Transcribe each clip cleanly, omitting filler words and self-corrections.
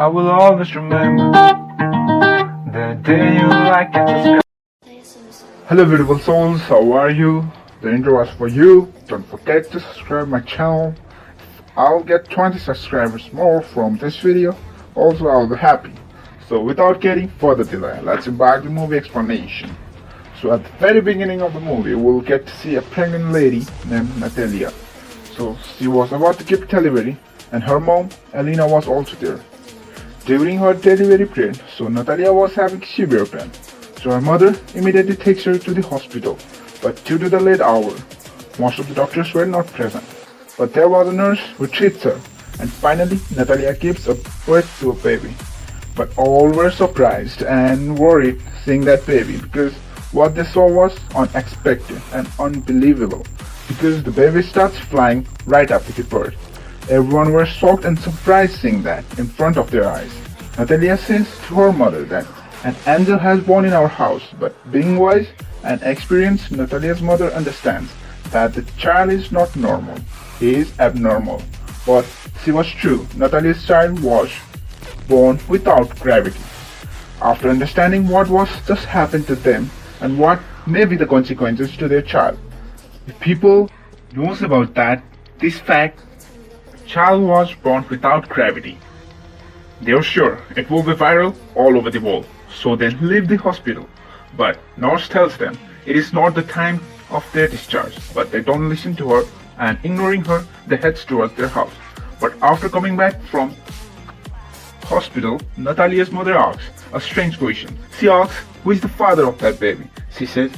will always remember the day you like it. Hello beautiful souls, how are you? The intro was for you. Don't forget to subscribe my channel. I'll get 20 subscribers more from this video. Also, I'll be happy. So without getting further delay, let's embark the movie explanation. So at the very beginning of the movie, we'll get to see a pregnant lady named Natalia. So she was about to give delivery, and her mom, Elena, was also there. During her delivery period, so Natalia was having severe pain. So her mother immediately takes her to the hospital, but due to the late hour, most of the doctors were not present. But there was a nurse who treats her, and finally Natalia gives birth to a baby. But all were surprised and worried seeing that baby, because what they saw was unexpected and unbelievable, because the baby starts flying right after the birth. Everyone were shocked and surprised seeing that in front of their eyes. Natalia says to her mother that an angel has born in our house, but being wise and experienced, Natalia's mother understands that the child is not normal, he is abnormal. But she was true, Natalia's child was born without gravity. After understanding what was just happened to them and what may be the consequences to their child, if people knows about this fact, child was born without gravity, they're sure it will be viral all over the world. So they leave the hospital, but nurse tells them it is not the time of their discharge, but they don't listen to her, and ignoring her, they head towards their house. But after coming back from hospital, Natalia's mother asks a strange question. She asks, who is the father of that baby? She says,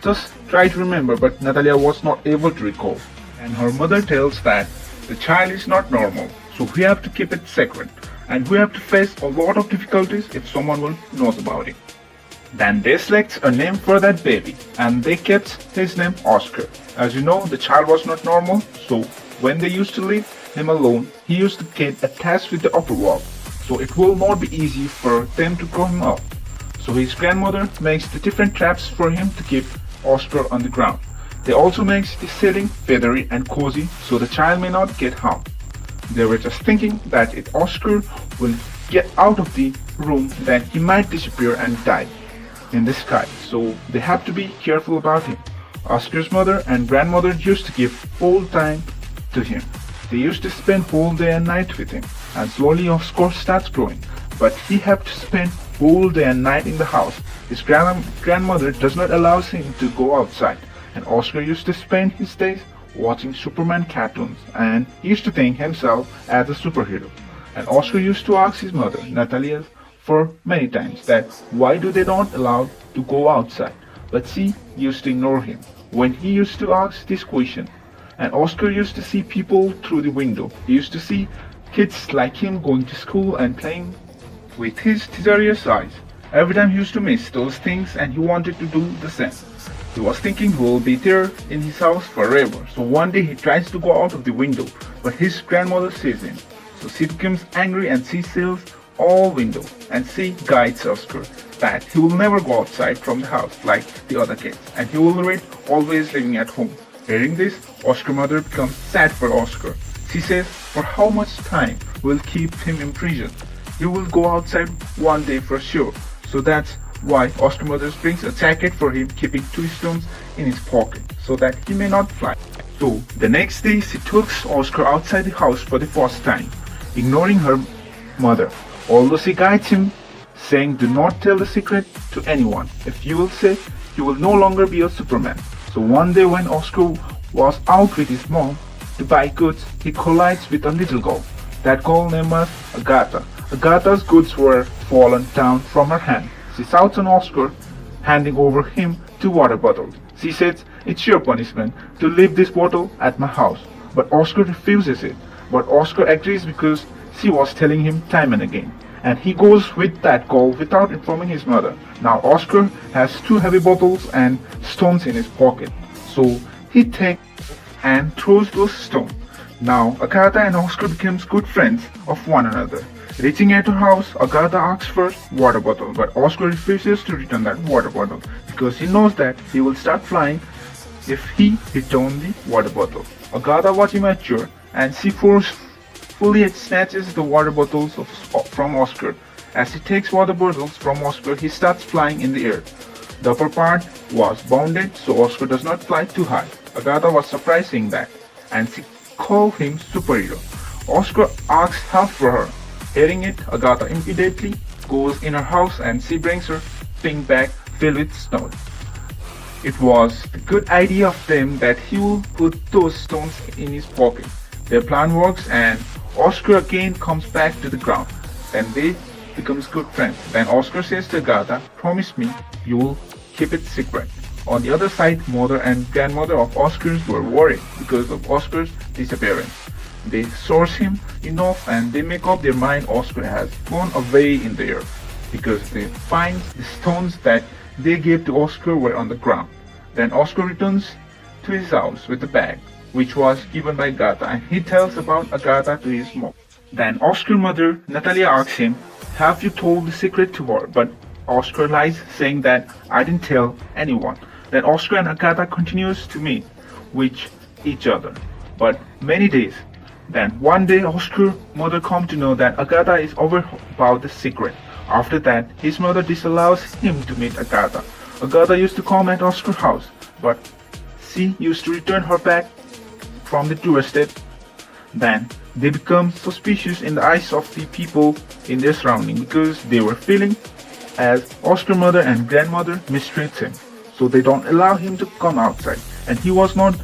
just try to remember, but Natalia was not able to recall. And her mother tells that the child is not normal, so we have to keep it secret, and we have to face a lot of difficulties if someone will knows about it. Then they select a name for that baby, and they kept his name Oscar. As you know, the child was not normal, so when they used to leave him alone, he used to get attached with the upper wall, so it will not be easy for them to grow him up. So his grandmother makes the different traps for him to keep Oscar on the ground. They also makes the setting feathery and cozy so the child may not get harmed. They were just thinking that if Oscar will get out of the room, then he might disappear and die in the sky, so they have to be careful about him. Oscar's mother and grandmother used to give full time to him. They used to spend whole day and night with him, and slowly Oscar starts growing, but he have to spend whole day and night in the house. His grandmother does not allow him to go outside, and Oscar used to spend his days watching Superman cartoons, and he used to think himself as a superhero. And Oscar used to ask his mother, Natalia, for many times that why do they not allow to go outside, but she used to ignore him when he used to ask this question. And Oscar used to see people through the window. He used to see kids like him going to school and playing with his teacher's eyes. Every time he used to miss those things, and he wanted to do the same. He was thinking he will be there in his house forever. So one day he tries to go out of the window, but his grandmother sees him. So she becomes angry and she seals all windows, and she guides Oscar that he will never go outside from the house like the other kids, and he will be always living at home. Hearing this, Oscar's mother becomes sad for Oscar. She says, for how much time will keep him in prison? He will go outside one day for sure. So that's why Oscar mother brings a jacket for him, keeping 2 stones in his pocket so that he may not fly. So the next day she takes Oscar outside the house for the first time, ignoring her mother, although she guides him, saying do not tell the secret to anyone. If you will say, you will no longer be a Superman. So one day when Oscar was out with his mom to buy goods, he collides with a little girl. That girl named was Agatha. Agatha's goods were fallen down from her hand. She shouts on Oscar, handing over him 2 water bottles. She says, it's your punishment to leave this bottle at my house. But Oscar refuses it. But Oscar agrees because she was telling him time and again. And he goes with that girl without informing his mother. Now Oscar has 2 heavy bottles and stones in his pocket. So he takes and throws those stones. Now Agatha and Oscar becomes good friends of one another. Reaching at her house, Agatha asks for water bottle, but Oscar refuses to return that water bottle because he knows that he will start flying if he returns the water bottle. Agatha was immature and she forcefully snatches the water bottles from Oscar. As he takes water bottles from Oscar, he starts flying in the air. The upper part was bounded, so Oscar does not fly too high. Agatha was surprised seeing that, and she called him superhero. Oscar asks help for her. Hearing it, Agatha immediately goes in her house and she brings her pink bag filled with stones. It was the good idea of them that he will put those stones in his pocket. Their plan works and Oscar again comes back to the ground. Then they becomes good friends. Then Oscar says to Agatha, "Promise me you will keep it secret." On the other side, mother and grandmother of Oscar's were worried because of Oscar's disappearance. They source him enough and they make up their mind Oscar has gone away in the air because they find the stones that they gave to Oscar were on the ground. Then Oscar returns to his house with the bag, which was given by Agatha, and he tells about Agatha to his mom. Then Oscar's mother, Natalia, asks him, "Have you told the secret to her?" But Oscar lies, saying that "I didn't tell anyone." Then Oscar and Agatha continues to meet with each other, but many days. Then one day Oscar's mother comes to know that Agatha is over about the secret. After that, his mother disallows him to meet Agatha. Agatha used to come at Oscar's house, but she used to return her back from the doorstep. Then they become suspicious in the eyes of the people in their surrounding because they were feeling as Oscar's mother and grandmother mistreats him, so they don't allow him to come outside, and he was not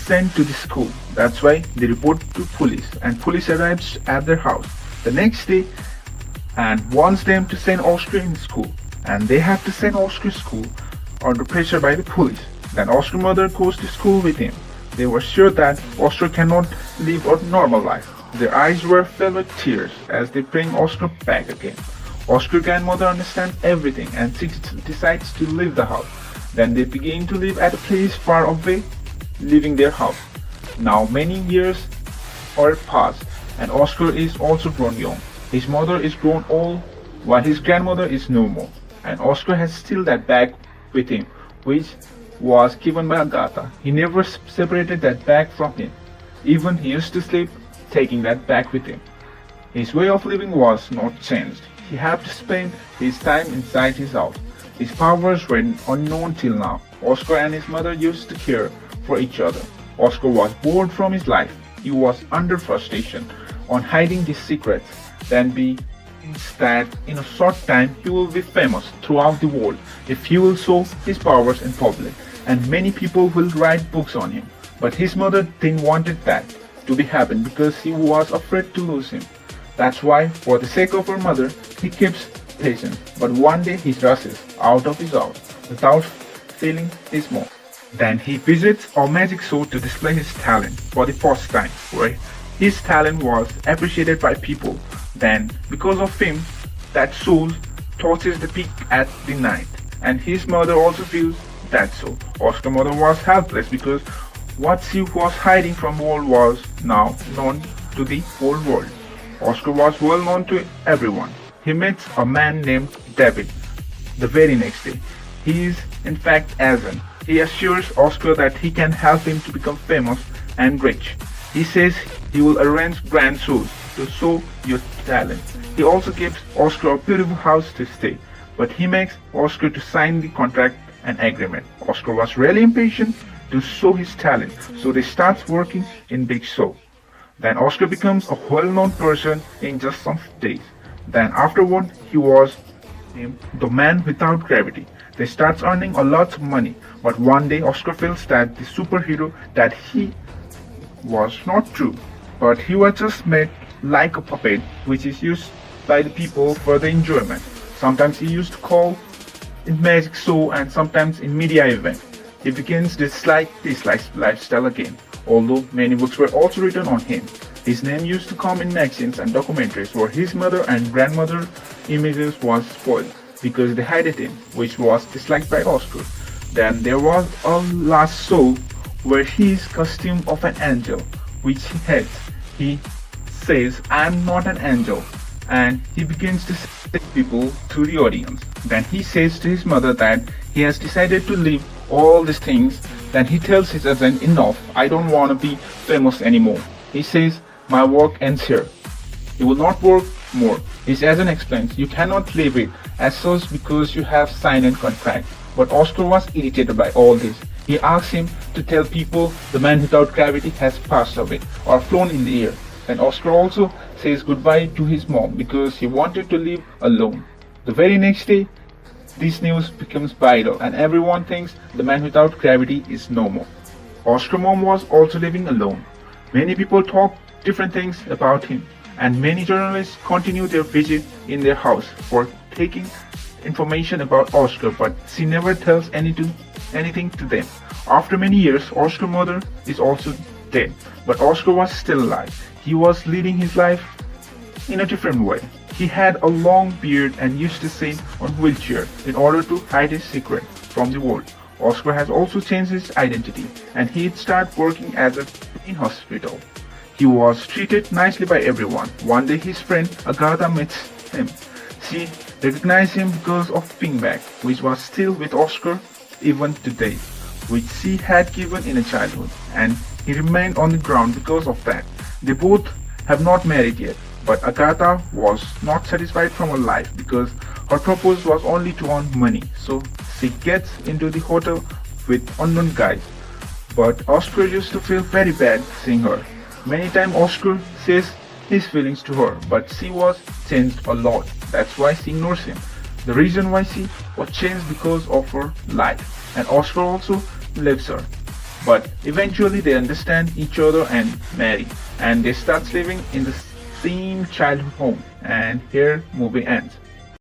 sent to the school. That's why they report to police, and police arrives at their house the next day and wants them to send Oscar in school, and they have to send Oscar to school under pressure by the police. Then Oscar's mother goes to school with him. They were sure that Oscar cannot live a normal life. Their eyes were filled with tears as they bring Oscar back again. Oscar's grandmother understands everything and she decides to leave the house. Then they begin to live at a place far away, leaving their house. Now many years are passed and Oscar is also grown young. His mother is grown old while his grandmother is no more. And Oscar has still that bag with him, which was given by Agatha. He never separated that bag from him. Even he used to sleep taking that bag with him. His way of living was not changed. He had to spend his time inside his house. His powers were unknown till now. Oscar and his mother used to care for each other. Oscar was bored from his life. He was under frustration on hiding these secrets. Then be that in a short time he will be famous throughout the world if he will show his powers in public, and many people will write books on him. But his mother didn't want that to be happen because he was afraid to lose him. That's why, for the sake of her mother, he keeps patient. But one day he rushes out of his house without feeling his mom. Then he visits a magic show to display his talent for the first time, where his talent was appreciated by people. Then, because of him, that soul touches the peak at the night, and his mother also feels that so. Oscar's mother was helpless because what she was hiding from the world was now known to the whole world. Oscar was well known to everyone. He meets a man named David the very next day. He is in fact Asian. He assures Oscar that he can help him to become famous and rich. He says he will arrange grand shows to show your talent. He also gives Oscar a beautiful house to stay, but he makes Oscar to sign the contract and agreement. Oscar was really impatient to show his talent, so they start working in big show. Then Oscar becomes a well-known person in just some days. Then afterward, he was named the man without gravity. They start earning a lot of money, but one day Oscar feels that the superhero that he was not true, but he was just made like a puppet which is used by the people for the enjoyment. Sometimes he used to call in magic show and sometimes in media event. He begins to dislike this lifestyle again, although many books were also written on him. His name used to come in magazines and documentaries where his mother and grandmother images was spoiled because they hated him, which was disliked by Oscar. Then there was a last show where he is costume of an angel, which he hates. He says, "I'm not an angel," and he begins to say people to the audience. Then he says to his mother that he has decided to leave all these things. Then he tells his agent, "Enough, I don't want to be famous anymore." He says, "My work ends here." He will not work more. His agent explains, you cannot leave it as such because you have signed a contract. But Oscar was irritated by all this. He asks him to tell people the man without gravity has passed away or flown in the air. And Oscar also says goodbye to his mom because he wanted to live alone. The very next day, this news becomes viral and everyone thinks the man without gravity is no more. Oscar's mom was also living alone. Many people talk different things about him, and many journalists continue their visit in their house for taking information about Oscar, but she never tells anything to them. After many years, Oscar's mother is also dead, but Oscar was still alive. He was leading his life in a different way. He had a long beard and used to sit on a wheelchair in order to hide his secret from the world. Oscar has also changed his identity, and he started working as a in hospital. He was treated nicely by everyone. One day his friend Agatha meets him. She recognized him because of pink bag, which was still with Oscar even today, which she had given in a childhood, and he remained on the ground because of that. They both have not married yet, but Agatha was not satisfied from her life because her purpose was only to earn money, so she gets into the hotel with unknown guys. But Oscar used to feel very bad seeing her. Many times Oscar says his feelings to her, but she was changed a lot. That's why she ignores him. The reason why she was changed because of her life, and Oscar also loves her. But eventually they understand each other and marry, and they start living in the same childhood home. And here movie ends.